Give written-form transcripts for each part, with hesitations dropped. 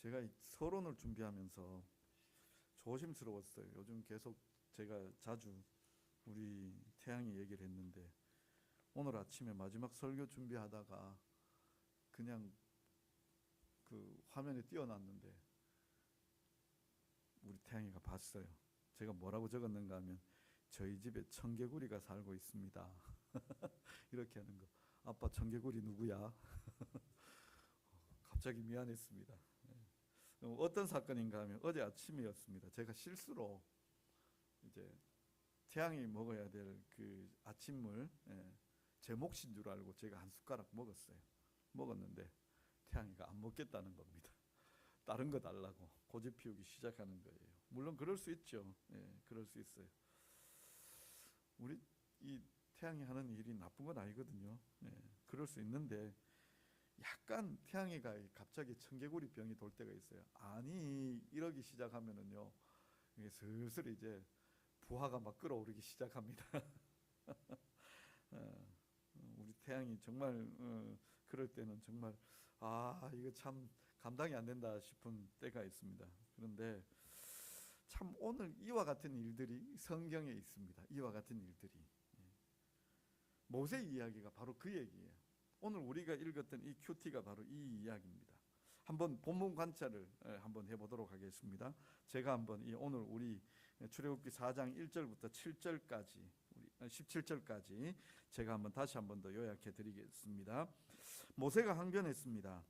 제가 이 서론을 준비하면서 조심스러웠어요. 요즘 계속 제가 자주 우리 태양이 얘기를 했는데 오늘 아침에 마지막 설교 준비하다가 그냥 그 화면에 띄워놨는데 우리 태양이가 봤어요. 제가 뭐라고 적었는가 하면 저희 집에 청개구리가 살고 있습니다. 이렇게 하는 거. 아빠 청개구리 누구야? 갑자기 미안했습니다. 어떤 사건인가 하면 어제 아침이었습니다. 제가 실수로 이제 태양이 먹어야 될 그 아침물 제 몫인 줄 알고 제가 한 숟가락 먹었어요. 먹었는데 태양이가 안 먹겠다는 겁니다. 다른 거 달라고 고집 피우기 시작하는 거예요. 물론 그럴 수 있죠. 그럴 수 있어요. 우리 이 태양이 하는 일이 나쁜 건 아니거든요. 그럴 수 있는데 약간 태양이가 갑자기 청개구리 병이 돌 때가 있어요. 아니 이러기 시작하면은요, 이게 슬슬 이제 부하가 막 끌어오르기 시작합니다. 우리 태양이 정말 그럴 때는 정말 이거 참 감당이 안 된다 싶은 때가 있습니다. 그런데 참 오늘 이와 같은 일들이 성경에 있습니다. 이와 같은 일들이 모세 이야기가 바로 그 얘기예요. 오늘 우리가 읽었던 이 큐티가 바로 이 이야기입니다. 한번 본문 관찰을 한번 해보도록 하겠습니다. 제가 한번 오늘 우리 출애굽기 4장 1절부터 7절까지 17절까지 제가 한번 다시 한번 더 요약해 드리겠습니다. 모세가 항변했습니다.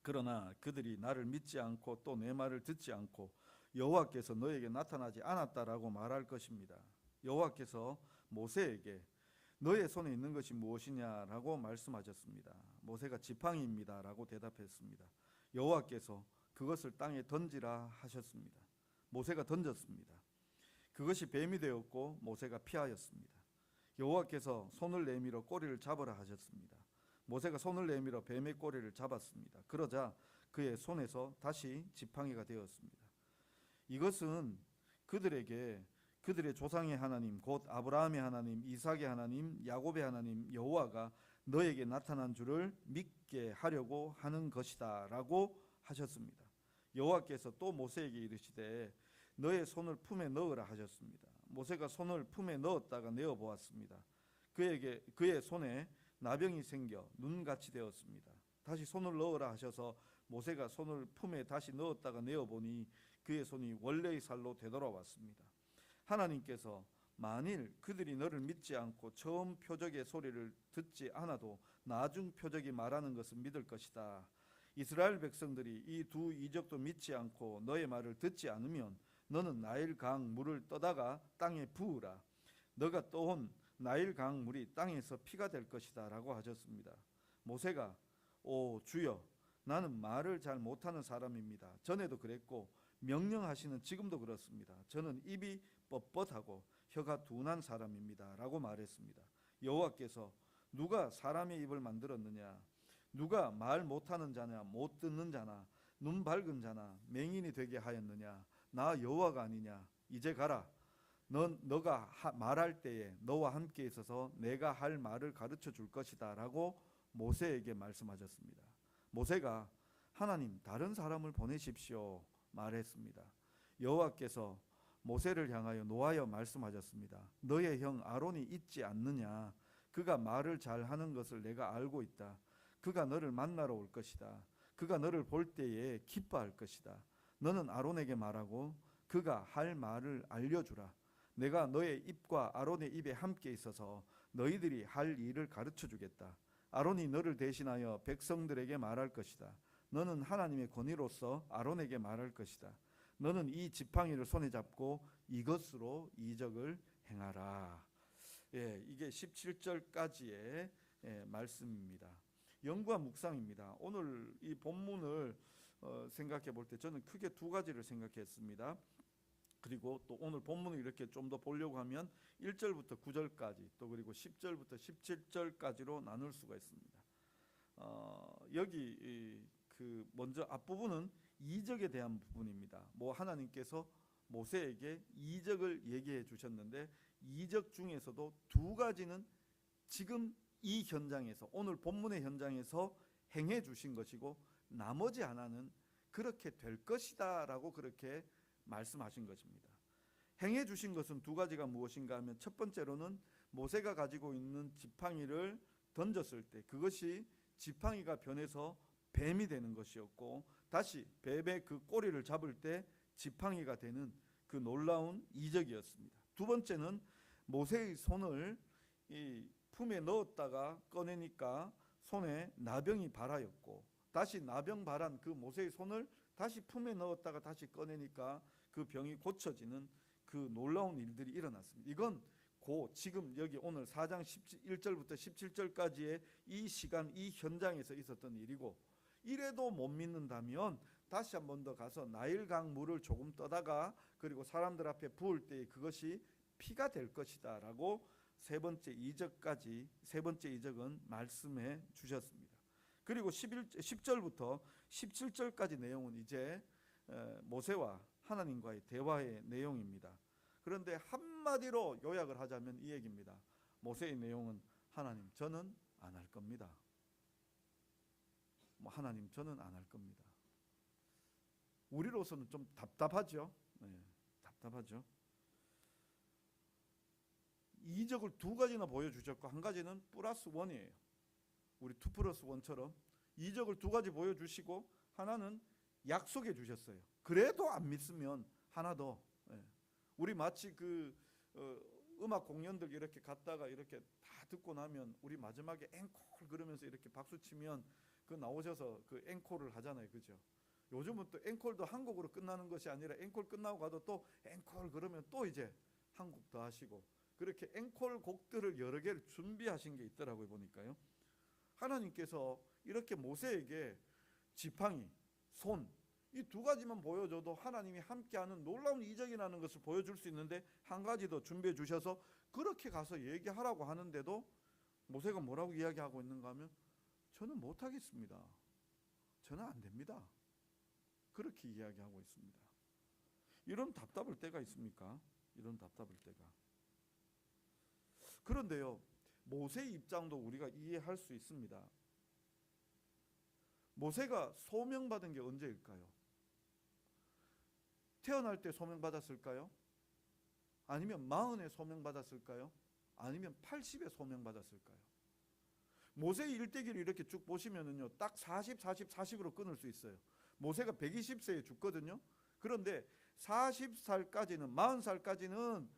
그러나 그들이 나를 믿지 않고 또 내 말을 듣지 않고 여호와께서 너에게 나타나지 않았다라고 말할 것입니다. 여호와께서 모세에게 너의 손에 있는 것이 무엇이냐라고 말씀하셨습니다. 모세가 지팡이입니다라고 대답했습니다. 여호와께서 그것을 땅에 던지라 하셨습니다. 모세가 던졌습니다. 그것이 뱀이 되었고 모세가 피하였습니다. 여호와께서 손을 내밀어 꼬리를 잡으라 하셨습니다. 모세가 손을 내밀어 뱀의 꼬리를 잡았습니다. 그러자 그의 손에서 다시 지팡이가 되었습니다. 이것은 그들에게 그들의 조상의 하나님 곧 아브라함의 하나님, 이삭의 하나님, 야곱의 하나님 여호와가 너에게 나타난 줄을 믿게 하려고 하는 것이다 라고 하셨습니다. 여호와께서 또 모세에게 이르시되 너의 손을 품에 넣으라 하셨습니다. 모세가 손을 품에 넣었다가 내어 보았습니다. 그의 손에 나병이 생겨 눈같이 되었습니다. 다시 손을 넣으라 하셔서 모세가 손을 품에 다시 넣었다가 내어 보니 그의 손이 원래의 살로 되돌아왔습니다. 하나님께서 만일 그들이 너를 믿지 않고 처음 표적의 소리를 듣지 않아도 나중 표적이 말하는 것은 믿을 것이다. 이스라엘 백성들이 이 두 이적도 믿지 않고 너의 말을 듣지 않으면 너는 나일 강 물을 떠다가 땅에 부으라. 너가 떠온 나일 강 물이 땅에서 피가 될 것이다 라고 하셨습니다. 모세가 오 주여, 나는 말을 잘 못하는 사람입니다. 전에도 그랬고 명령하시는 지금도 그렇습니다. 저는 입이 뻣뻣하고 혀가 둔한 사람입니다 라고 말했습니다. 여호와께서 누가 사람의 입을 만들었느냐? 누가 말 못하는 자냐, 못 듣는 자나, 눈 밝은 자나, 맹인이 되게 하였느냐? 나 여호와가 아니냐? 이제 가라. 너가 말할 때에 너와 함께 있어서 내가 할 말을 가르쳐 줄 것이다 라고 모세에게 말씀하셨습니다. 모세가 하나님 다른 사람을 보내십시오 말했습니다. 여호와께서 모세를 향하여 노하여 말씀하셨습니다. 너의 형 아론이 있지 않느냐? 그가 말을 잘하는 것을 내가 알고 있다. 그가 너를 만나러 올 것이다. 그가 너를 볼 때에 기뻐할 것이다. 너는 아론에게 말하고 그가 할 말을 알려주라. 내가 너의 입과 아론의 입에 함께 있어서 너희들이 할 일을 가르쳐 주겠다. 아론이 너를 대신하여 백성들에게 말할 것이다. 너는 하나님의 권위로서 아론에게 말할 것이다. 너는 이 지팡이를 손에 잡고 이것으로 이적을 행하라. 이게 17절까지의 말씀입니다. 연구와 묵상입니다. 오늘 이 본문을 생각해 볼 때 저는 크게 두 가지를 생각했습니다. 그리고 또 오늘 본문을 이렇게 좀 더 보려고 하면 1절부터 9절까지 또 그리고 10절부터 17절까지로 나눌 수가 있습니다. 여기 그 먼저 앞부분은 이적에 대한 부분입니다. 하나님께서 모세에게 이적을 얘기해 주셨는데 이적 중에서도 두 가지는 지금 이 현장에서 오늘 본문의 현장에서 행해 주신 것이고 나머지 하나는 그렇게 될 것이다 라고 그렇게 말씀하신 것입니다. 행해 주신 것은 두 가지가 무엇인가 하면, 첫 번째로는 모세가 가지고 있는 지팡이를 던졌을 때 그것이 지팡이가 변해서 뱀이 되는 것이었고, 다시 뱀의 그 꼬리를 잡을 때 지팡이가 되는 그 놀라운 이적이었습니다. 두 번째는 모세의 손을 이 품에 넣었다가 꺼내니까 손에 나병이 발하였고, 다시 나병 발한 그 모세의 손을 다시 품에 넣었다가 다시 꺼내니까 그 병이 고쳐지는 그 놀라운 일들이 일어났습니다. 이건 지금 여기 오늘 4장 1절부터 17절까지의 이 시간, 이 현장에서 있었던 일이고, 이래도 못 믿는다면 다시 한 번 더 가서 나일강 물을 조금 떠다가 그리고 사람들 앞에 부을 때 그것이 피가 될 것이다 라고 세 번째 이적은 말씀해 주셨습니다. 그리고 10절부터 17절까지 내용은 이제 모세와 하나님과의 대화의 내용입니다. 그런데 한마디로 요약을 하자면 이 얘기입니다. 모세의 내용은, 하나님 저는 안 할 겁니다. 하나님 저는 안 할 겁니다. 우리로서는 좀 답답하죠. 답답하죠. 이적을 두 가지나 보여주셨고 한 가지는 플러스 원이에요. 우리 2 플러스 1처럼 이적을 두 가지 보여주시고 하나는 약속해 주셨어요. 그래도 안 믿으면 하나 더. 우리 마치 음악 공연들 이렇게 갔다가 이렇게 다 듣고 나면 우리 마지막에 앵콜 그러면서 이렇게 박수 치면 그 나오셔서 그 앵콜을 하잖아요, 그죠? 요즘은 또 앵콜도 한 곡으로 끝나는 것이 아니라 앵콜 끝나고 가도 또 앵콜 그러면 또 이제 한 곡 더 하시고, 그렇게 앵콜 곡들을 여러 개를 준비하신 게 있더라고요, 보니까요. 하나님께서 이렇게 모세에게 지팡이, 손, 이 두 가지만 보여줘도 하나님이 함께하는 놀라운 이적이라는 것을 보여줄 수 있는데, 한 가지 더 준비해 주셔서 그렇게 가서 얘기하라고 하는데도 모세가 뭐라고 이야기하고 있는가 하면, 저는 못하겠습니다. 저는 안 됩니다. 그렇게 이야기하고 있습니다. 이런 답답할 때가 있습니까? 이런 답답할 때가. 그런데요, 모세의 입장도 우리가 이해할 수 있습니다. 모세가 소명받은 게 언제일까요? 태어날 때 소명받았을까요? 아니면 40에 소명받았을까요? 아니면 80에 소명받았을까요? 모세의 일대기를 이렇게 쭉 보시면은요, 딱 40, 40, 40으로 끊을 수 있어요. 모세가 120세에 죽거든요. 그런데 40살까지는, 40살까지는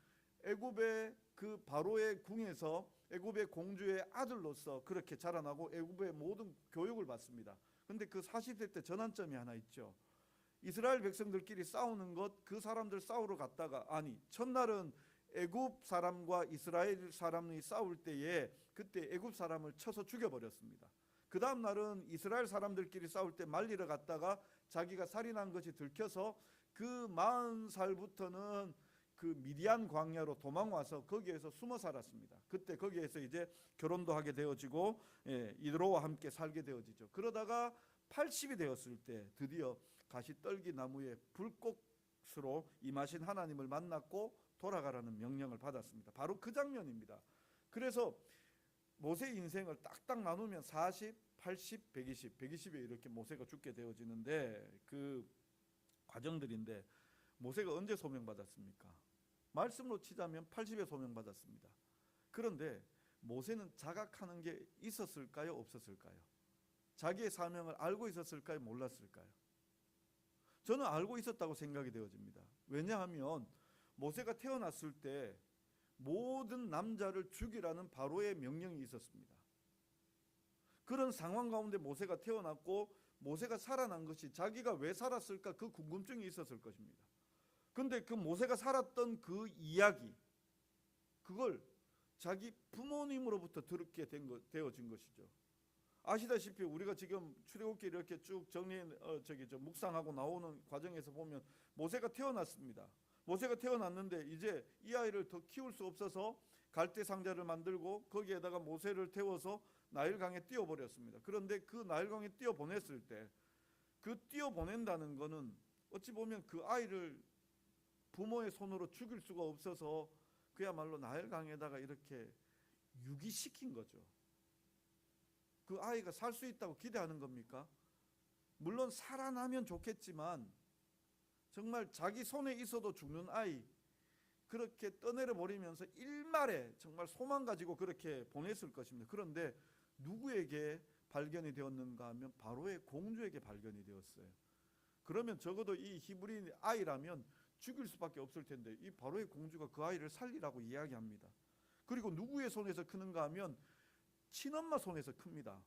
애굽의 그 바로의 궁에서 애굽의 공주의 아들로서 그렇게 자라나고 애굽의 모든 교육을 받습니다. 근데 그 40세 때 전환점이 하나 있죠. 이스라엘 백성들끼리 싸우는 것, 그 사람들 싸우러 갔다가, 첫날은 애굽 사람과 이스라엘 사람이 싸울 때에 그때 애굽 사람을 쳐서 죽여버렸습니다. 그 다음 날은 이스라엘 사람들끼리 싸울 때 말리러 갔다가 자기가 살인한 것이 들켜서 그 40살부터는 그 미디안 광야로 도망와서 거기에서 숨어 살았습니다. 그때 거기에서 이제 결혼도 하게 되어지고 이드로와 함께 살게 되어지죠. 그러다가 80이 되었을 때 드디어 가시떨기 나무에 불꽃으로 임하신 하나님을 만났고 돌아가라는 명령을 받았습니다. 바로 그 장면입니다. 그래서 모세의 인생을 딱딱 나누면 40, 80, 120, 120에 이렇게 모세가 죽게 되어지는데, 그 과정들인데, 모세가 언제 소명받았습니까? 말씀으로 치자면 80에 소명받았습니다. 그런데 모세는 자각하는 게 있었을까요? 없었을까요? 자기의 사명을 알고 있었을까요? 몰랐을까요? 저는 알고 있었다고 생각이 되어집니다. 왜냐하면 모세가 태어났을 때 모든 남자를 죽이라는 바로의 명령이 있었습니다. 그런 상황 가운데 모세가 태어났고, 모세가 살아난 것이 자기가 왜 살았을까, 그 궁금증이 있었을 것입니다. 근데 그 모세가 살았던 그 이야기, 그걸 자기 부모님으로부터 듣게 되어진 것이죠. 아시다시피 우리가 지금 출애굽기 이렇게 쭉 묵상하고 나오는 과정에서 보면 모세가 태어났습니다. 모세가 태어났는데 이제 이 아이를 더 키울 수 없어서 갈대 상자를 만들고 거기에다가 모세를 태워서 나일강에 띄워버렸습니다. 그런데 그 나일강에 띄워보냈을 때, 그 띄워보낸다는 거는 어찌 보면 그 아이를 부모의 손으로 죽일 수가 없어서 그야말로 나일강에다가 이렇게 유기시킨 거죠. 그 아이가 살 수 있다고 기대하는 겁니까? 물론 살아나면 좋겠지만 정말 자기 손에 있어도 죽는 아이 그렇게 떠내려 버리면서 일말에 정말 소망 가지고 그렇게 보냈을 것입니다. 그런데 누구에게 발견이 되었는가 하면 바로의 공주에게 발견이 되었어요. 그러면 적어도 이 히브리 아이라면 죽일 수밖에 없을 텐데 이 바로의 공주가 그 아이를 살리라고 이야기합니다. 그리고 누구의 손에서 크는가 하면 친엄마 손에서 큽니다.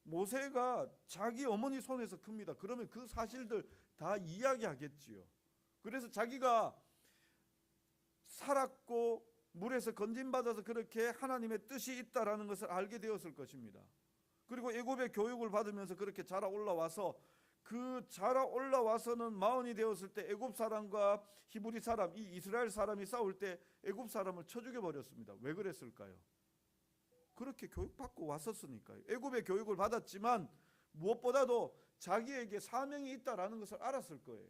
모세가 자기 어머니 손에서 큽니다. 그러면 그 사실들 다 이야기하겠지요. 그래서 자기가 살았고 물에서 건진받아서 그렇게 하나님의 뜻이 있다라는 것을 알게 되었을 것입니다. 그리고 애굽의 교육을 받으면서 그렇게 자라 올라와서 그 자라 올라와서는 마흔이 되었을 때 애굽 사람과 히브리 사람, 이 이스라엘 사람이 싸울 때 애굽 사람을 쳐 죽여 버렸습니다. 왜 그랬을까요? 그렇게 교육받고 왔었으니까요. 애굽의 교육을 받았지만 무엇보다도 자기에게 사명이 있다라는 것을 알았을 거예요.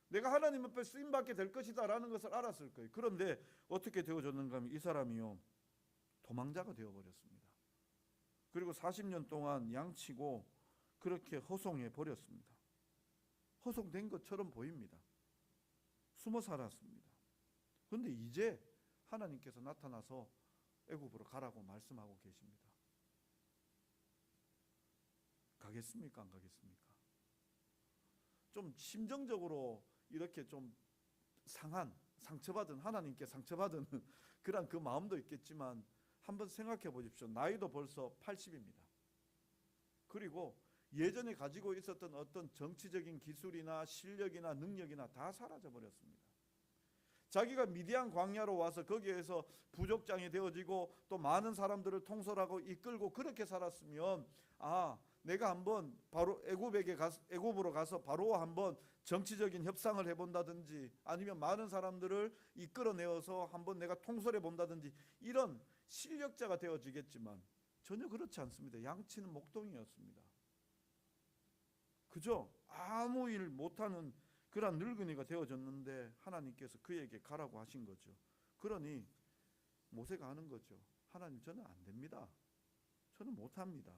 내가 하나님 앞에 쓰임받게 될 것이다라는 것을 알았을 거예요. 그런데 어떻게 되어졌는가 하면 이 사람이요 도망자가 되어버렸습니다. 그리고 40년 동안 양치고 그렇게 허송해 버렸습니다. 허송된 것처럼 보입니다. 숨어 살았습니다. 그런데 이제 하나님께서 나타나서 애굽으로 가라고 말씀하고 계십니다. 가겠습니까? 안 가겠습니까? 좀 심정적으로 이렇게 좀 상처받은 하나님께 상처받은 그런 그 마음도 있겠지만 한번 생각해 보십시오. 나이도 벌써 80입니다. 그리고 예전에 가지고 있었던 어떤 정치적인 기술이나 실력이나 능력이나 다 사라져 버렸습니다. 자기가 미디안 광야로 와서 거기에서 부족장이 되어지고 또 많은 사람들을 통솔하고 이끌고 그렇게 살았으면 내가 한번 바로 애굽으로 가서 바로와 한번 정치적인 협상을 해본다든지 아니면 많은 사람들을 이끌어내어서 한번 내가 통솔해 본다든지 이런 실력자가 되어지겠지만 전혀 그렇지 않습니다. 양치는 목동이었습니다. 그죠? 아무 일 못하는 그런 늙은이가 되어졌는데 하나님께서 그에게 가라고 하신 거죠. 그러니 모세가 하는 거죠. 하나님 저는 안 됩니다. 저는 못합니다.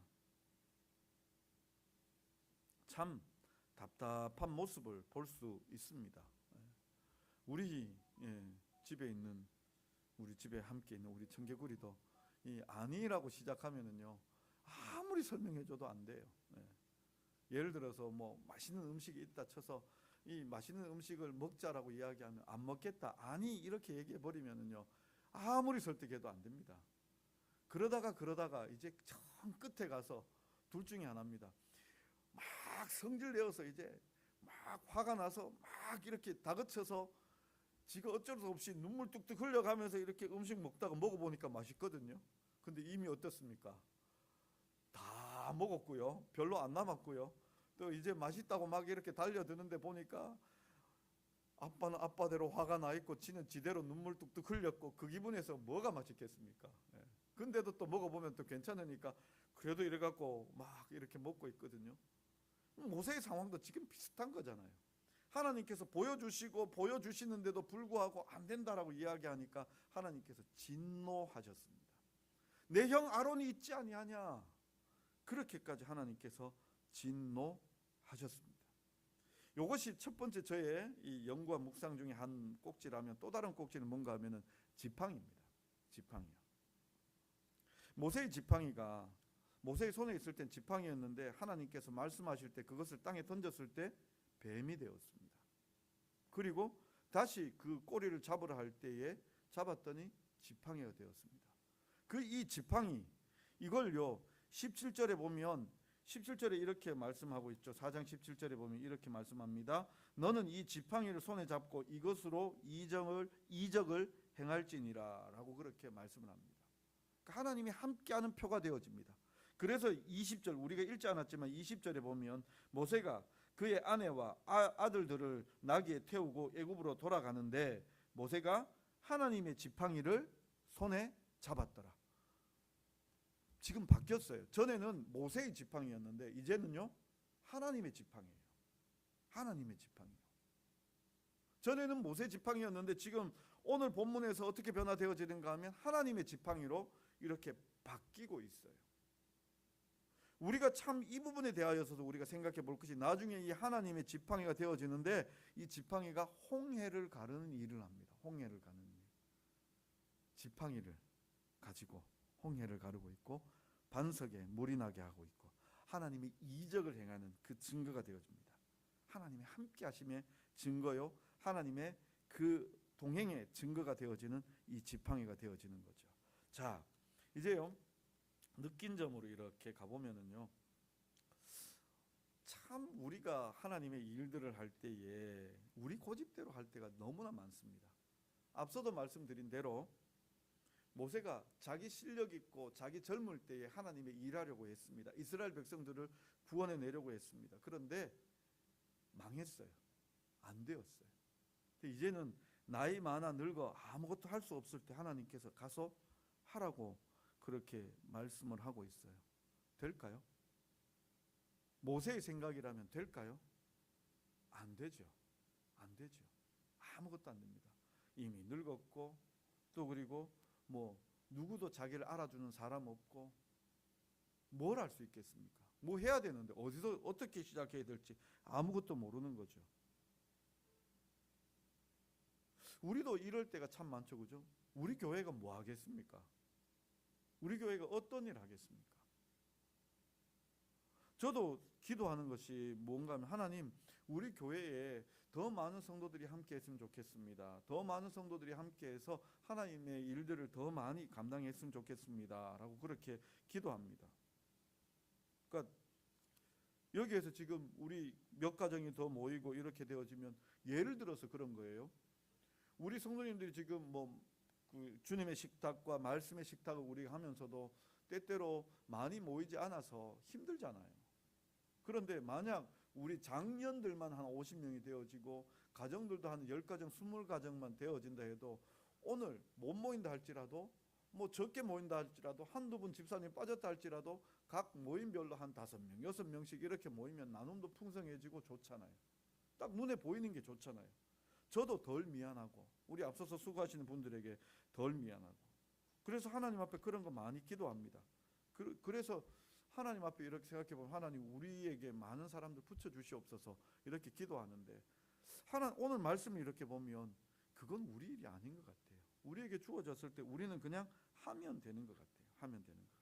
참 답답한 모습을 볼 수 있습니다. 우리 집에 있는 우리 집에 함께 있는 우리 청개구리도 이 아니라고 시작하면은요 아무리 설명해줘도 안 돼요. 예를 들어서 뭐 맛있는 음식이 있다 쳐서 이 맛있는 음식을 먹자라고 이야기하면 안 먹겠다 아니 이렇게 얘기해 버리면은요 아무리 설득해도 안 됩니다. 그러다가 이제 정 끝에 가서 둘 중에 하나입니다. 막 성질 내어서 이제 막 화가 나서 막 이렇게 다그쳐서 지가 어쩔 수 없이 눈물 뚝뚝 흘려가면서 이렇게 음식 먹다가 먹어보니까 맛있거든요. 근데 이미 어떻습니까? 다 먹었고요. 별로 안 남았고요. 또 이제 맛있다고 막 이렇게 달려드는데 보니까 아빠는 아빠대로 화가 나 있고 지는 지대로 눈물 뚝뚝 흘렸고 그 기분에서 뭐가 맛있겠습니까? 근데도 또 먹어보면 또 괜찮으니까 그래도 이래갖고 막 이렇게 먹고 있거든요. 모세의 상황도 지금 비슷한 거잖아요. 하나님께서 보여주시고 보여주시는데도 불구하고 안 된다라고 이야기하니까 하나님께서 진노하셨습니다. 내 형 아론이 있지 아니하냐 그렇게까지 하나님께서 진노하셨습니다. 이것이 첫 번째 저의 이 연구와 묵상 중에 한 꼭지라면 또 다른 꼭지는 뭔가 하면은 지팡이입니다. 지팡이요. 모세의 지팡이가 모세의 손에 있을 땐 지팡이였는데 하나님께서 말씀하실 때 그것을 땅에 던졌을 때 뱀이 되었습니다. 그리고 다시 그 꼬리를 잡으러 할 때에 잡았더니 지팡이가 되었습니다. 그 이 지팡이 이걸요 17절에 보면 17절에 이렇게 말씀하고 있죠. 4장 17절에 보면 이렇게 말씀합니다. 너는 이 지팡이를 손에 잡고 이것으로 이적을 행할지니라 라고 그렇게 말씀을 합니다. 그러니까 하나님이 함께하는 표가 되어집니다. 그래서 20절 우리가 읽지 않았지만 20절에 보면 모세가 그의 아내와 아들들을 나귀에 태우고 애굽으로 돌아가는데 모세가 하나님의 지팡이를 손에 잡았더라. 지금 바뀌었어요. 전에는 모세의 지팡이였는데 이제는요 하나님의 지팡이에요. 하나님의 지팡이요. 전에는 모세 지팡이였는데 지금 오늘 본문에서 어떻게 변화되어지는가 하면 하나님의 지팡이로 이렇게 바뀌고 있어요. 우리가 참 이 부분에 대하여서도 우리가 생각해 볼 것이, 나중에 이 하나님의 지팡이가 되어지는데 이 지팡이가 홍해를 가르는 일을 합니다. 홍해를 가르는 일. 지팡이를 가지고 홍해를 가르고 있고 반석에 물이 나게 하고 있고 하나님의 이적을 행하는 그 증거가 되어집니다. 하나님의 함께 하심의 증거요, 하나님의 그 동행의 증거가 되어지는 이 지팡이가 되어지는 거죠. 자, 이제요 느낀 점으로 이렇게 가보면은요, 참 우리가 하나님의 일들을 할 때에 우리 고집대로 할 때가 너무나 많습니다. 앞서도 말씀드린 대로 모세가 자기 실력 있고 자기 젊을 때에 하나님의 일하려고 했습니다. 이스라엘 백성들을 구원해 내려고 했습니다. 그런데 망했어요. 안 되었어요. 근데 이제는 나이 많아 늙어 아무것도 할 수 없을 때 하나님께서 가서 하라고 그렇게 말씀을 하고 있어요. 될까요? 모세의 생각이라면 될까요? 안 되죠. 안 되죠. 아무것도 안 됩니다. 이미 늙었고 또 그리고 뭐 누구도 자기를 알아주는 사람 없고 뭘 할 수 있겠습니까? 뭐 해야 되는데 어디서 어떻게 시작해야 될지 아무것도 모르는 거죠. 우리도 이럴 때가 참 많죠, 그죠? 우리 교회가 뭐 하겠습니까? 우리 교회가 어떤 일 하겠습니까? 저도 기도하는 것이 뭔가 하면, 하나님, 우리 교회에 더 많은 성도들이 함께 했으면 좋겠습니다. 더 많은 성도들이 함께 해서 하나님의 일들을 더 많이 감당했으면 좋겠습니다 라고 그렇게 기도합니다. 그러니까 여기에서 지금 우리 몇 가정이 더 모이고 이렇게 되어지면, 예를 들어서 그런 거예요. 우리 성도님들이 지금 그 주님의 식탁과 말씀의 식탁을 우리가 하면서도 때때로 많이 모이지 않아서 힘들잖아요. 그런데 만약 우리 장년들만 한 50명이 되어지고 가정들도 한 10가정, 20가정만 되어진다 해도, 오늘 못 모인다 할지라도, 뭐 적게 모인다 할지라도, 한두 분 집사님 빠졌다 할지라도 각 모임별로 한 5명, 6명씩 이렇게 모이면 나눔도 풍성해지고 좋잖아요. 딱 눈에 보이는 게 좋잖아요. 저도 덜 미안하고 우리 앞서서 수고하시는 분들에게 덜 미안하고, 그래서 하나님 앞에 그런 거 많이 기도합니다. 그래서 하나님 앞에 이렇게 생각해 보면, 하나님 우리에게 많은 사람들 붙여주시옵소서 이렇게 기도하는데, 오늘 말씀을 이렇게 보면 그건 우리 일이 아닌 것 같아요. 우리에게 주어졌을 때 우리는 그냥 하면 되는 것 같아요. 하면 되는 것 같아요.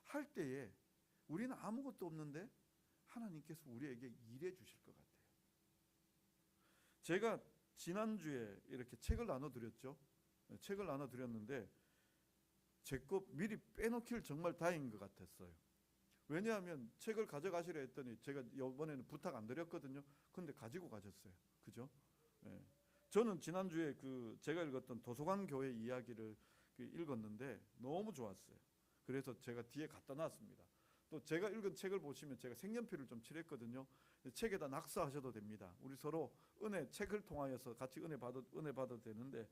할 때에 우리는 아무것도 없는데 하나님께서 우리에게 일해 주실 것 같아요. 제가 지난주에 이렇게 책을 나눠드렸죠. 책을 나눠드렸는데 제 거 미리 빼놓길 정말 다행인 것 같았어요. 왜냐하면 책을 가져가시려 했더니 제가 이번에는 부탁 안 드렸거든요. 근데 가지고 가셨어요. 그죠? 예. 저는 지난주에 제가 읽었던 도서관 교회 이야기를 읽었는데 너무 좋았어요. 그래서 제가 뒤에 갖다 놨습니다. 또 제가 읽은 책을 보시면 제가 색연필을 좀 칠했거든요. 책에다 낙서하셔도 됩니다. 우리 서로 책을 통하여서 같이 은혜 받아도 되는데,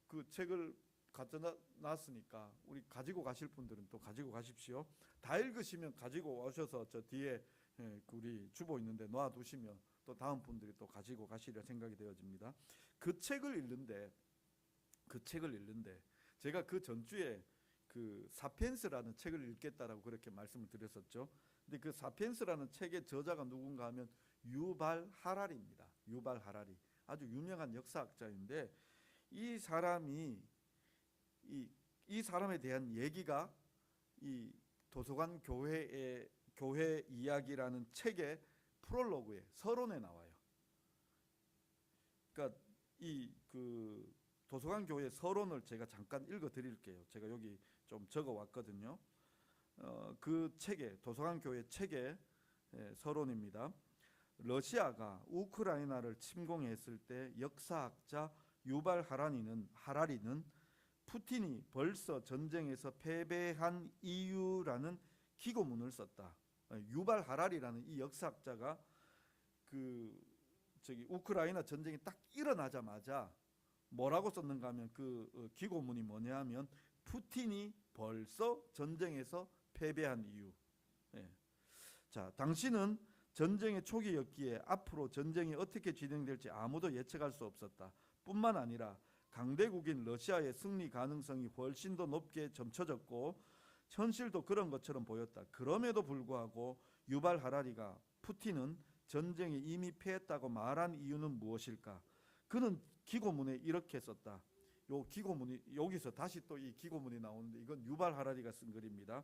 그 책을 갖다 놨으니까 우리 가지고 가실 분들은 또 가지고 가십시오. 다 읽으시면 가지고 오셔서 저 뒤에 우리 주보 있는데 놔두시면 또 다음 분들이 또 가지고 가시려 생각이 되어집니다. 그 책을 읽는데 제가 그 전주에 그 사피엔스라는 책을 읽겠다라고 그렇게 말씀을 드렸었죠. 근데 그 사피엔스라는 책의 저자가 누군가 하면 유발 하라리입니다. 유발 하라리, 아주 유명한 역사학자인데, 이 사람이 이 사람에 대한 얘기가 이 도서관 교회 이야기라는 책의 프롤로그에, 서론에 나와요. 그러니까 도서관 교회 서론을 제가 잠깐 읽어 드릴게요. 제가 여기 좀 적어 왔거든요. 그 책에, 도서관 교회 책의 서론입니다. 러시아가 우크라이나를 침공했을 때 역사학자 유발 하라리는 푸틴이 벌써 전쟁에서 패배한 이유라는 기고문을 썼다. 유발 하라리라는 이 역사학자가 우크라이나 전쟁이 딱 일어나자마자 뭐라고 썼는가 하면, 기고문이 뭐냐 하면, 푸틴이 벌써 전쟁에서 패배한 이유. 자, 당신은 전쟁의 초기였기에 앞으로 전쟁이 어떻게 진행될지 아무도 예측할 수 없었다. 뿐만 아니라 강대국인 러시아의 승리 가능성이 훨씬 더 높게 점쳐졌고, 현실도 그런 것처럼 보였다. 그럼에도 불구하고 유발 하라리가 푸틴은 전쟁에 이미 패했다고 말한 이유는 무엇일까? 그는 기고문에 이렇게 썼다. 요 기고문이 여기서 다시 또 이 기고문이 나오는데 이건 유발 하라리가 쓴 글입니다.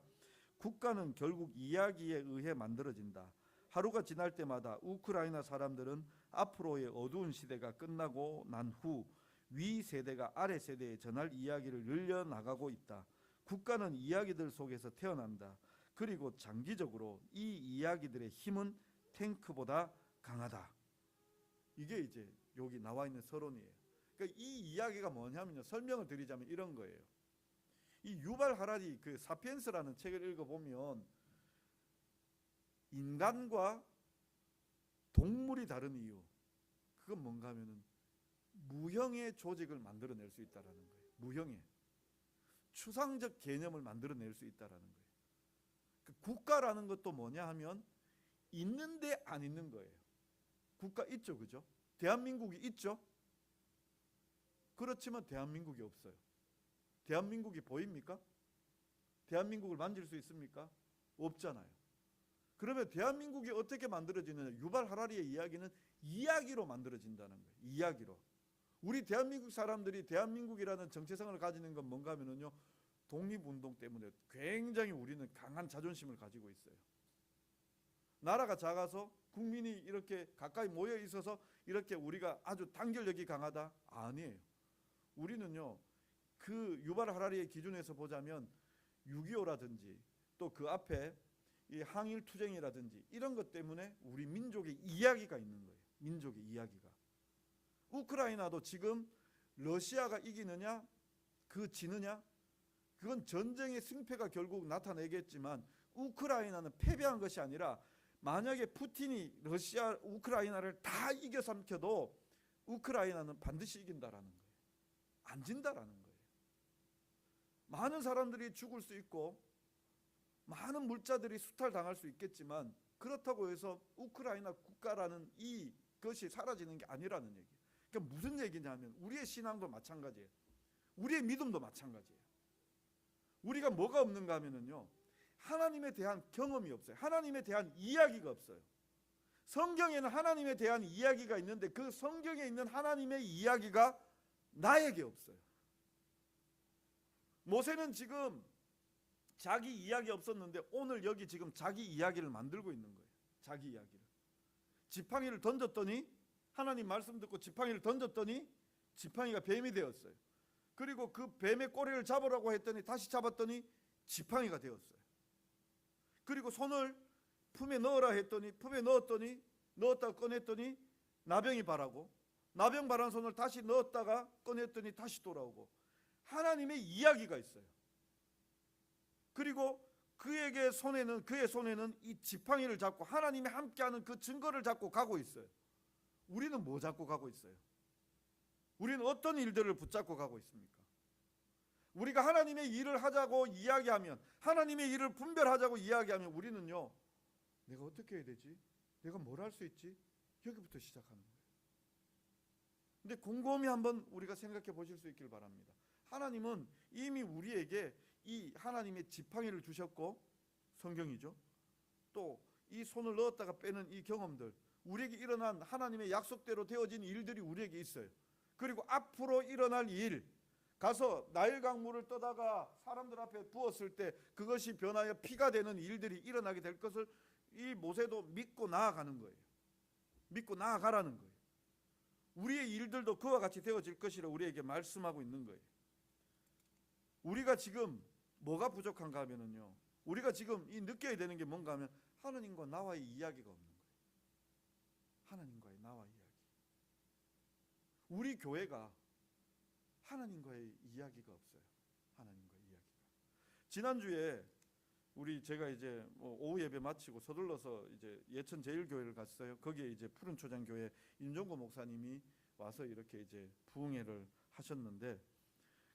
국가는 결국 이야기에 의해 만들어진다. 하루가 지날 때마다 우크라이나 사람들은 앞으로의 어두운 시대가 끝나고 난 후 위 세대가 아래 세대에 전할 이야기를 늘려나가고 있다. 국가는 이야기들 속에서 태어난다. 그리고 장기적으로 이 이야기들의 힘은 탱크보다 강하다. 이게 이제 여기 나와 있는 서론이에요. 그러니까 이 이야기가 뭐냐면요. 설명을 드리자면 이런 거예요. 이 유발 하라리 그 사피엔스라는 책을 읽어보면 인간과 동물이 다른 이유, 그건 뭔가 하면은 무형의 조직을 만들어낼 수 있다라는 거예요. 무형의 추상적 개념을 만들어낼 수 있다라는 거예요. 그 국가라는 것도 뭐냐 하면 있는데 안 있는 거예요. 국가 있죠, 그죠? 대한민국이 있죠. 그렇지만 대한민국이 없어요. 대한민국이 보입니까? 대한민국을 만질 수 있습니까? 없잖아요. 그러면 대한민국이 어떻게 만들어지느냐? 유발 하라리의 이야기는 이야기로 만들어진다는 거예요. 이야기로. 우리 대한민국 사람들이 대한민국이라는 정체성을 가지는 건 뭔가 하면요, 독립운동 때문에 굉장히 우리는 강한 자존심을 가지고 있어요. 나라가 작아서 국민이 이렇게 가까이 모여 있어서 이렇게 우리가 아주 단결력이 강하다? 아니에요. 우리는요, 그 유발 하라리의 기준에서 보자면 6.25라든지 또 그 앞에 이 항일 투쟁이라든지 이런 것 때문에 우리 민족의 이야기가 있는 거예요. 민족의 이야기가. 우크라이나도 지금 러시아가 이기느냐 그 지느냐 그건 전쟁의 승패가 결국 나타내겠지만 우크라이나는 패배한 것이 아니라 만약에 푸틴이 러시아 우크라이나를 다 이겨 삼켜도 우크라이나는 반드시 이긴다라는 거예요. 안 진다라는 거예요. 많은 사람들이 죽을 수 있고 많은 물자들이 수탈당할 수 있겠지만 그렇다고 해서 우크라이나 국가라는 이것이 사라지는 게 아니라는 얘기예요. 그러니까 무슨 얘기냐면 우리의 신앙도 마찬가지예요. 우리의 믿음도 마찬가지예요. 우리가 뭐가 없는가 하면은요, 하나님에 대한 경험이 없어요. 하나님에 대한 이야기가 없어요. 성경에는 하나님에 대한 이야기가 있는데 그 성경에 있는 하나님의 이야기가 나에게 없어요. 모세는 지금 자기 이야기 없었는데 오늘 여기 지금 자기 이야기를 만들고 있는 거예요. 자기 이야기를. 지팡이를 던졌더니 하나님 말씀 듣고 지팡이를 던졌더니 지팡이가 뱀이 되었어요. 그리고 그 뱀의 꼬리를 잡으라고 했더니 다시 잡았더니 지팡이가 되었어요. 그리고 손을 품에 넣으라 했더니 품에 넣었더니 넣었다가 꺼냈더니 나병이 바라고 나병 바란 손을 다시 넣었다가 꺼냈더니 다시 돌아오고 하나님의 이야기가 있어요. 그리고 그의 손에는 이 지팡이를 잡고 하나님이 함께하는 그 증거를 잡고 가고 있어요. 우리는 뭐 잡고 가고 있어요? 우리는 어떤 일들을 붙잡고 가고 있습니까? 우리가 하나님의 일을 하자고 이야기하면, 하나님의 일을 분별하자고 이야기하면 우리는요, 내가 어떻게 해야 되지? 내가 뭘 할 수 있지? 여기부터 시작하는 거예요. 근데 곰곰이 한번 우리가 생각해 보실 수 있길 바랍니다. 하나님은 이미 우리에게 이 하나님의 지팡이를 주셨고, 성경이죠. 또 이 손을 넣었다가 빼는 이 경험들, 우리에게 일어난 하나님의 약속대로 되어진 일들이 우리에게 있어요. 그리고 앞으로 일어날 일, 가서 나일 강물을 떠다가 사람들 앞에 부었을 때 그것이 변하여 피가 되는 일들이 일어나게 될 것을 이 모세도 믿고 나아가는 거예요. 믿고 나아가라는 거예요. 우리의 일들도 그와 같이 되어질 것이라 우리에게 말씀하고 있는 거예요. 우리가 지금 뭐가 부족한가 하면은요, 우리가 지금 이 느껴야 되는 게 뭔가 하면 하나님과 나와의 이야기가 없는 거예요. 하나님과의 나와의 이야기. 우리 교회가 하나님과의 이야기가 없어요. 하나님과의 이야기가. 지난주에 제가 이제 오후 예배 마치고 서둘러서 이제 예천 제일교회를 갔어요. 거기에 이제 푸른 초장 교회 임종구 목사님이 와서 이렇게 이제 부흥회를 하셨는데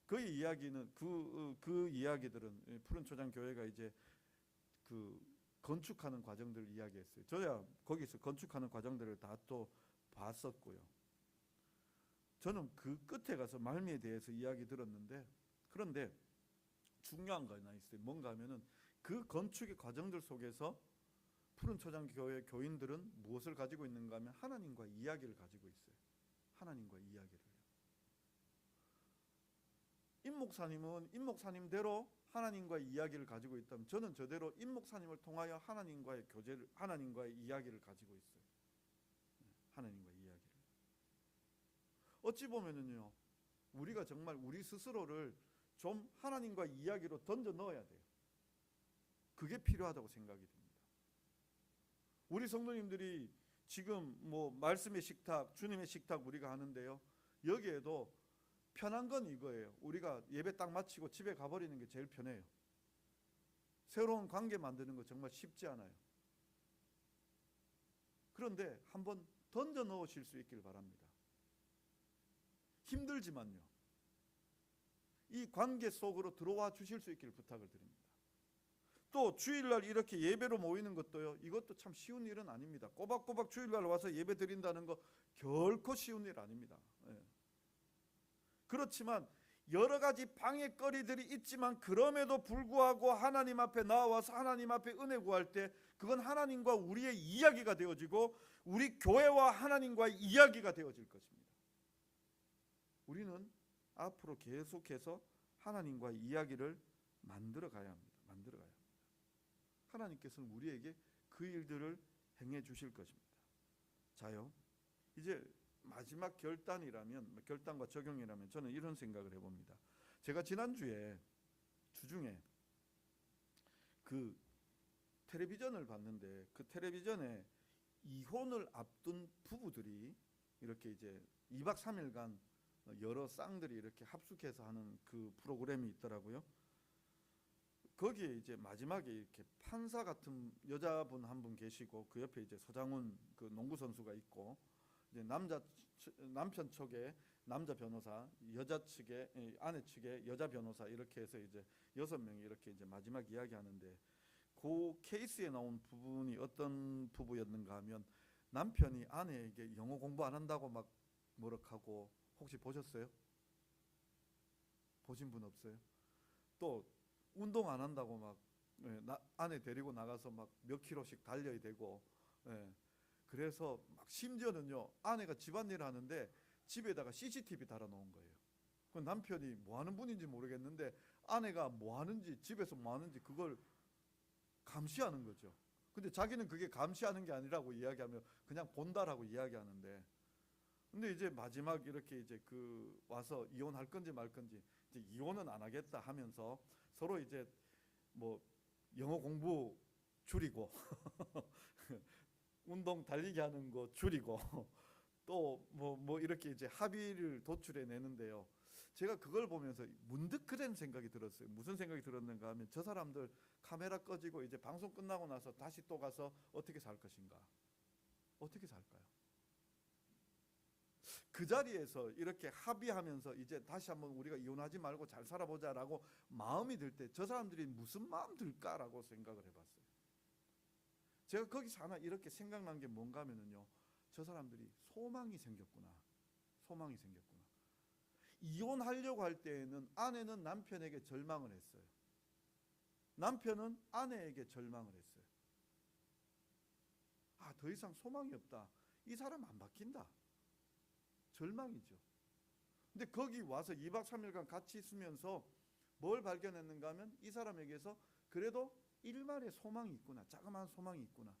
그 이야기는 그 이야기들은 푸른 초장 교회가 이제 그 건축하는 과정들을 이야기했어요. 저야 거기서 건축하는 과정들을 다 또 봤었고요. 저는 그 끝에 가서 말미에 대해서 이야기 들었는데, 그런데 중요한 거 하나 있어요. 뭔가 하면은 그 건축의 과정들 속에서 푸른 초장교회 교인들은 무엇을 가지고 있는가 하면 하나님과 이야기를 가지고 있어요. 하나님과 이야기를. 임 목사님은 임 목사님대로 하나님과 이야기를 가지고 있다면 저는 저대로 임 목사님을 통하여 하나님과의 교제를, 하나님과의 이야기를 가지고 있어요. 하나님과 이야기를. 어찌 보면은요, 우리가 정말 우리 스스로를 좀 하나님과 이야기로 던져 넣어야 돼요. 그게 필요하다고 생각이 듭니다. 우리 성도님들이 지금 뭐 말씀의 식탁, 주님의 식탁 우리가 하는데요, 여기에도 편한 건 이거예요. 우리가 예배 딱 마치고 집에 가버리는 게 제일 편해요. 새로운 관계 만드는 거 정말 쉽지 않아요. 그런데 한번 던져 넣으실 수 있길 바랍니다. 힘들지만요, 이 관계 속으로 들어와 주실 수 있길 부탁을 드립니다. 또 주일날 이렇게 예배로 모이는 것도요, 이것도 참 쉬운 일은 아닙니다. 꼬박꼬박 주일날 와서 예배 드린다는 거 결코 쉬운 일 아닙니다. 그렇지만 여러 가지 방해거리들이 있지만 그럼에도 불구하고 하나님 앞에 나와서 하나님 앞에 은혜 구할 때 그건 하나님과 우리의 이야기가 되어지고 우리 교회와 하나님과의 이야기가 되어질 것입니다. 우리는 앞으로 계속해서 하나님과의 이야기를 만들어 가야 합니다. 하나님께서는 우리에게 그 일들을 행해 주실 것입니다. 자요, 이제 마지막 결단과 적용이라면 저는 이런 생각을 해봅니다. 제가 지난주에 주중에 그 텔레비전을 봤는데 그 텔레비전에 이혼을 앞둔 부부들이 이렇게 이제 2박 3일간 여러 쌍들이 이렇게 합숙해서 하는 그 프로그램이 있더라고요. 거기에 이제 마지막에 이렇게 판사 같은 여자분 한 분 계시고 그 옆에 이제 서장훈 그 농구 선수가 있고 이제 남편 측에 남자 변호사, 여자 측에 아내 측에 여자 변호사 이렇게 해서 이제 6명이 이렇게 이제 마지막 이야기하는데 그 케이스에 나온 부분이 어떤 부부였는가 하면 남편이 아내에게 영어 공부 안 한다고 막 뭐라하고 혹시 보셨어요? 보신 분 없어요? 또 운동 안 한다고 막 아내 데리고 나가서 막 몇 킬로씩 달려야 되고 그래서 막 심지어는요 아내가 집안일을 하는데 집에다가 CCTV 달아놓은 거예요. 그 남편이 뭐 하는 분인지 모르겠는데 아내가 뭐 하는지 집에서 뭐 하는지 그걸 감시하는 거죠. 근데 자기는 그게 감시하는 게 아니라고 이야기하며 그냥 본다라고 이야기하는데 근데 이제 마지막 이렇게 이제 그 와서 이혼할 건지 말 건지 이제 이혼은 안 하겠다 하면서 서로 이제 뭐 영어 공부 줄이고 운동 달리기 하는 거 줄이고 또 뭐 이렇게 이제 합의를 도출해 내는데요. 제가 그걸 보면서 문득 그런 생각이 들었어요. 무슨 생각이 들었는가 하면 저 사람들 카메라 꺼지고 이제 방송 끝나고 나서 다시 또 가서 어떻게 살 것인가? 어떻게 살까요? 그 자리에서 이렇게 합의하면서 이제 다시 한번 우리가 이혼하지 말고 잘 살아보자라고 마음이 들 때 저 사람들이 무슨 마음 들까라고 생각을 해봤어요. 제가 거기서 하나 이렇게 생각난 게 뭔가 하면은요, 저 사람들이 소망이 생겼구나. 이혼하려고 할 때에는 아내는 남편에게 절망을 했어요. 남편은 아내에게 절망을 했어요. 더 이상 소망이 없다. 이 사람 안 바뀐다. 절망이죠. 근데 거기 와서 2박 3일간 같이 있으면서 뭘 발견했는가 하면 이 사람에게서 그래도 일말의 소망이 있구나. 자그마한 소망이 있구나.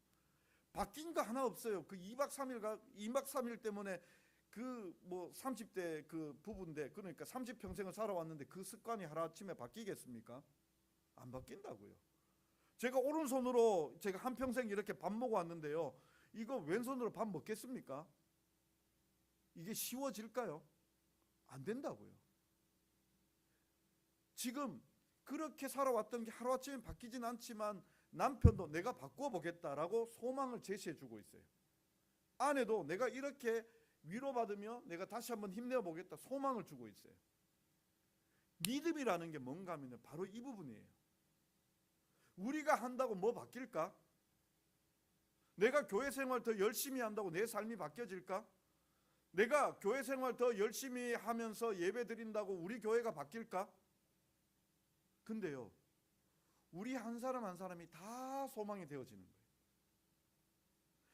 바뀐 거 하나 없어요. 그 2박 3일 때문에 그 뭐 30대 그 부부인데 그러니까 30평생을 살아왔는데 그 습관이 하루아침에 바뀌겠습니까? 안 바뀐다고요. 제가 오른손으로 제가 한평생 이렇게 밥 먹어 왔는데요. 이거 왼손으로 밥 먹겠습니까? 이게 쉬워질까요? 안 된다고요. 지금 그렇게 살아왔던 게 하루아침에 바뀌진 않지만 남편도 내가 바꾸어 보겠다라고 소망을 제시해 주고 있어요. 아내도 내가 이렇게 위로받으며 내가 다시 한번 힘내어 보겠다 소망을 주고 있어요. 믿음이라는 게 뭔가 하면 바로 이 부분이에요. 우리가 한다고 뭐 바뀔까? 내가 교회 생활 더 열심히 한다고 내 삶이 바뀌어질까? 내가 교회 생활 더 열심히 하면서 예배 드린다고 우리 교회가 바뀔까? 근데요, 우리 한 사람 한 사람이 다 소망이 되어지는 거예요.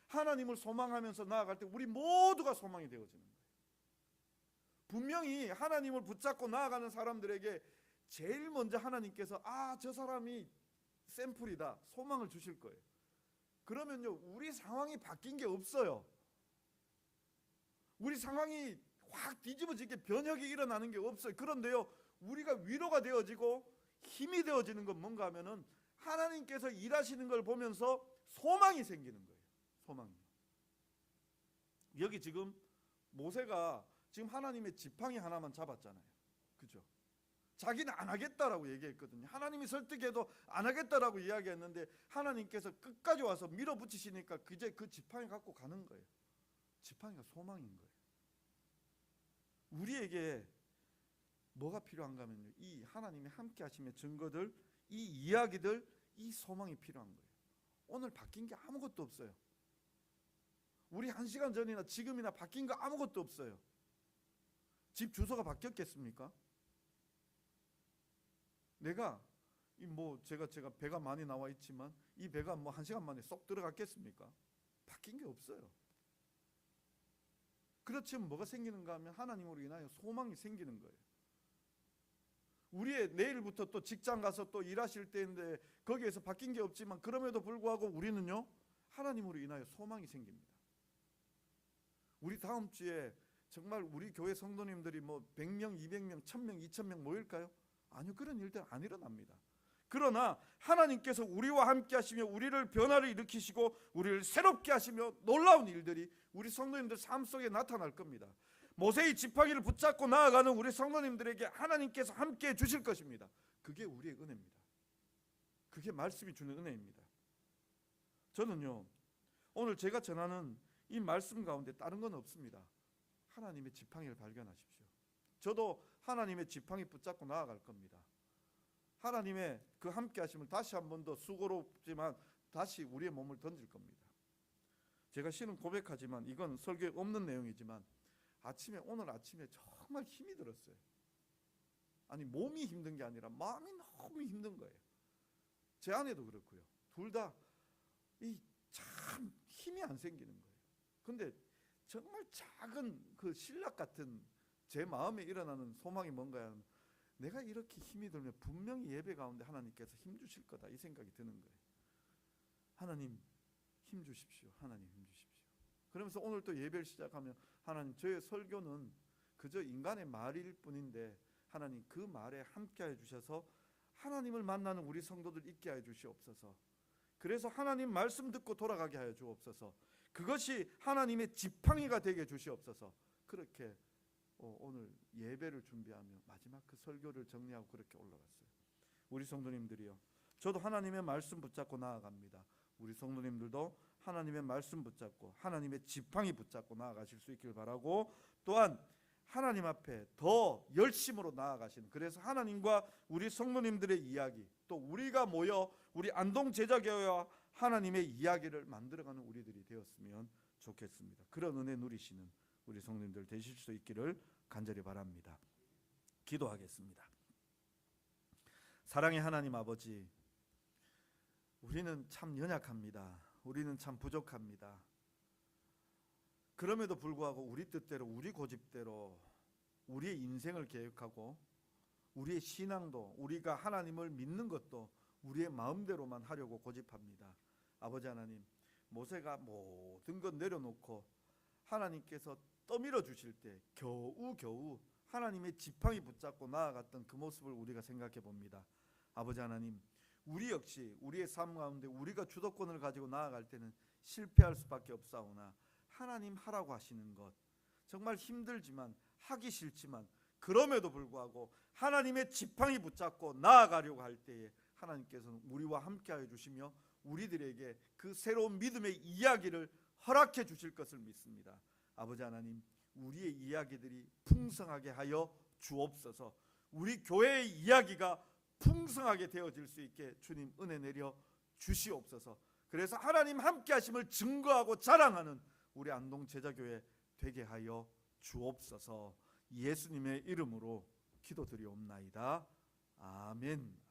하나님을 소망하면서 나아갈 때 우리 모두가 소망이 되어지는 거예요. 분명히 하나님을 붙잡고 나아가는 사람들에게 제일 먼저 하나님께서 저 사람이 샘플이다, 소망을 주실 거예요. 그러면요, 우리 상황이 바뀐 게 없어요. 우리 상황이 확 뒤집어지게 변혁이 일어나는 게 없어요. 그런데요, 우리가 위로가 되어지고 힘이 되어지는 건 뭔가 하면은 하나님께서 일하시는 걸 보면서 소망이 생기는 거예요. 소망이. 여기 지금 모세가 지금 하나님의 지팡이 하나만 잡았잖아요. 그죠? 자기는 안 하겠다라고 얘기했거든요. 하나님이 설득해도 안 하겠다라고 이야기했는데 하나님께서 끝까지 와서 밀어붙이시니까 그제 그 지팡이 갖고 가는 거예요. 지팡이가 소망인 거예요. 우리에게 뭐가 필요한가 하면요, 이 하나님이 함께 하심의 증거들, 이 이야기들, 이 소망이 필요한 거예요. 오늘 바뀐 게 아무것도 없어요. 우리 1시간 전이나 지금이나 바뀐 거 아무것도 없어요. 집 주소가 바뀌었겠습니까? 내가 제가 배가 많이 나와 있지만 이 배가 1시간 만에 쏙 들어갔겠습니까? 바뀐 게 없어요. 그렇지만 뭐가 생기는가 하면 하나님으로 인하여 소망이 생기는 거예요. 우리의 내일부터 또 직장 가서 또 일하실 때인데 거기에서 바뀐 게 없지만 그럼에도 불구하고 우리는요, 하나님으로 인하여 소망이 생깁니다. 우리 다음 주에 정말 우리 교회 성도님들이 100명, 200명, 1000명, 2000명 모일까요? 아니요, 그런 일들 안 일어납니다. 그러나 하나님께서 우리와 함께 하시며 우리를 변화를 일으키시고 우리를 새롭게 하시며 놀라운 일들이 우리 성도님들 삶 속에 나타날 겁니다. 모세의 지팡이를 붙잡고 나아가는 우리 성도님들에게 하나님께서 함께 해 주실 것입니다. 그게 우리의 은혜입니다. 그게 말씀이 주는 은혜입니다. 저는요, 오늘 제가 전하는 이 말씀 가운데 다른 건 없습니다. 하나님의 지팡이를 발견하십시오. 저도 하나님의 지팡이 붙잡고 나아갈 겁니다. 하나님의 그 함께 하심을 다시 한 번 더 수고롭지만 다시 우리의 몸을 던질 겁니다. 제가 실은 고백하지만 이건 설교에 없는 내용이지만 오늘 아침에 정말 힘이 들었어요. 아니, 몸이 힘든 게 아니라 마음이 너무 힘든 거예요. 제 아내도 그렇고요. 둘 다 참 힘이 안 생기는 거예요. 근데 정말 작은 그 신락 같은 제 마음에 일어나는 소망이 뭔가 하면 내가 이렇게 힘이 들면 분명히 예배 가운데 하나님께서 힘 주실 거다, 이 생각이 드는 거예요. 하나님 힘 주십시오. 하나님 힘 주십시오. 그러면서 오늘 또 예배를 시작하면 하나님, 저의 설교는 그저 인간의 말일 뿐인데 하나님 그 말에 함께해 주셔서 하나님을 만나는 우리 성도들 있게 해 주시옵소서. 그래서 하나님 말씀 듣고 돌아가게 하여 주옵소서. 그것이 하나님의 지팡이가 되게 주시옵소서. 그렇게 오늘 예배를 준비하며 마지막 그 설교를 정리하고 그렇게 올라갔어요. 우리 성도님들이요, 저도 하나님의 말씀 붙잡고 나아갑니다. 우리 성도님들도 하나님의 말씀 붙잡고 하나님의 지팡이 붙잡고 나아가실 수 있길 바라고, 또한 하나님 앞에 더 열심으로 나아가시는, 그래서 하나님과 우리 성도님들의 이야기, 또 우리가 모여 우리 안동 제자교회와 하나님의 이야기를 만들어가는 우리들이 되었으면 좋겠습니다. 그런 은혜 누리시는 우리 성도님들 되실 수 있기를 간절히 바랍니다. 기도하겠습니다. 사랑의 하나님 아버지, 우리는 참 연약합니다. 우리는 참 부족합니다. 그럼에도 불구하고 우리 뜻대로, 우리 고집대로 우리의 인생을 계획하고 우리의 신앙도, 우리가 하나님을 믿는 것도 우리의 마음대로만 하려고 고집합니다. 아버지 하나님, 모세가 모든 것 내려놓고 하나님께서 떠밀어 주실 때 겨우 하나님의 지팡이 붙잡고 나아갔던 그 모습을 우리가 생각해 봅니다. 아버지 하나님, 우리 역시 우리의 삶 가운데 우리가 주도권을 가지고 나아갈 때는 실패할 수밖에 없사오나, 하나님 하라고 하시는 것 정말 힘들지만 하기 싫지만 그럼에도 불구하고 하나님의 지팡이 붙잡고 나아가려고 할 때에 하나님께서는 우리와 함께하여 주시며 우리들에게 그 새로운 믿음의 이야기를 허락해 주실 것을 믿습니다. 아버지 하나님, 우리의 이야기들이 풍성하게 하여 주옵소서. 우리 교회의 이야기가 풍성하게 되어질 수 있게 주님 은혜 내려 주시옵소서. 그래서 하나님 함께 하심을 증거하고 자랑하는 우리 안동 제자교회 되게 하여 주옵소서. 예수님의 이름으로 기도드리옵나이다. 아멘.